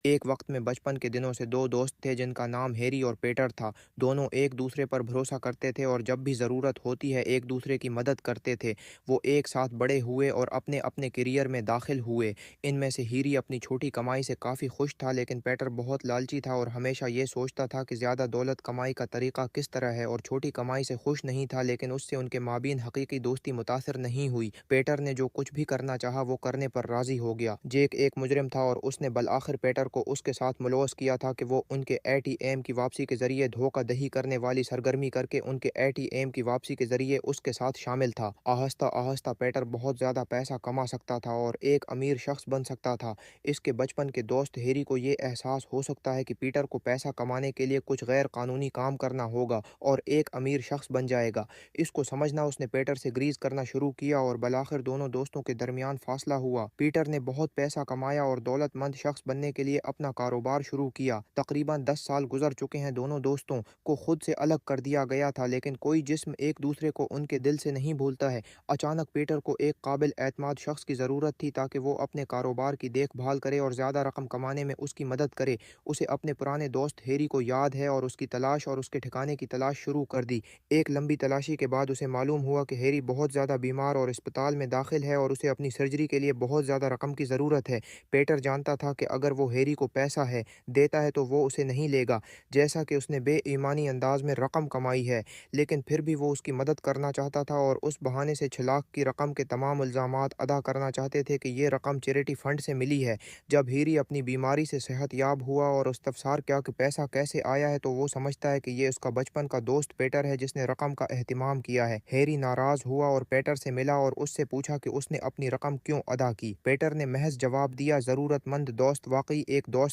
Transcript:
एक वक्त में बचपन के दिनों से दो दोस्त थे जिनका नाम हैरी और पीटर था। दोनों एक दूसरे पर भरोसा करते थे और जब भी ज़रूरत होती है एक दूसरे की मदद करते थे। वो एक साथ बड़े हुए और अपने अपने करियर में दाखिल हुए। इनमें से हैरी अपनी छोटी कमाई से काफ़ी खुश था, लेकिन पीटर बहुत लालची था और हमेशा ये सोचता था कि ज़्यादा दौलत कमाई का तरीका किस तरह है, और छोटी कमाई से खुश नहीं था, लेकिन उससे उनके माबीन हकीकी दोस्ती मुतासर नहीं हुई। पीटर ने जो कुछ भी करना चाहा वो करने पर राज़ी हो गया। जेक एक मुजरिम था और उसने बल आखिर पीटर को उसके साथ मुलवस किया था कि वो उनके एटीएम की वापसी के जरिए धोखा दही करने वाली सरगर्मी करके उनके एटीएम की वापसी के जरिए उसके साथ शामिल था। आहिस्ता आहिस्ता पीटर बहुत ज़्यादा पैसा कमा सकता था और एक अमीर शख्स बन सकता था। इसके बचपन के दोस्त हैरी को ये एहसास हो सकता है कि पीटर को पैसा कमाने के लिए कुछ गैर कानूनी काम करना होगा और एक अमीर शख्स बन जाएगा। इसको समझना उसने पीटर से ग्रीज करना शुरू किया और बलाखिर दोनों दोस्तों के दरमियान फासला हुआ। पीटर ने बहुत पैसा कमाया और दौलतमंद शख्स बनने के लिए अपना कारोबार शुरू किया। तकरीबन 10 साल गुजर चुके हैं। दोनों दोस्तों को खुद से अलग कर दिया गया था, लेकिन कोई जिस्म एक दूसरे को उनके दिल से नहीं भूलता है। अचानक पीटर को एक काबिल एतमाद शख्स की ज़रूरत थी ताकि वो अपने कारोबार की देखभाल करे और ज़्यादा रकम कमाने में उसकी मदद करे। उसे अपने पुराने दोस्त हैरी को याद है और उसकी तलाश और उसके ठिकाने की तलाश शुरू कर दी। एक लंबी तलाशी के बाद उसे मालूम हुआ कि हैरी बहुत ज़्यादा बीमार और अस्पताल में दाखिल है और उसे अपनी सर्जरी के लिए बहुत ज़्यादा रकम की ज़रूरत है। पीटर जानता था कि अगर वो हैरी को पैसा है देता है तो वो उसे नहीं लेगा, जैसा कि उसने बेईमानी अंदाज में रकम कमाई है, लेकिन फिर भी वो उसकी मदद करना चाहता था और उस बहाने से 6 लाख की रकम के तमाम इल्ज़ामात अदा करना चाहते थे कि ये रकम चैरिटी फंड से मिली है। जब हैरी अपनी बीमारी से सेहत याब हुआ और इस्तफसार किया कि पैसा कैसे आया है, तो वो समझता है कि ये उसका बचपन का दोस्त पीटर है जिसने रकम का एहतिमाम किया है। हैरी नाराज हुआ और पीटर से मिला और उससे पूछा कि उसने अपनी रकम क्यों अदा की। पीटर ने महज जवाब दिया, ज़रूरतमंद दोस्त वाकई एक दोस्त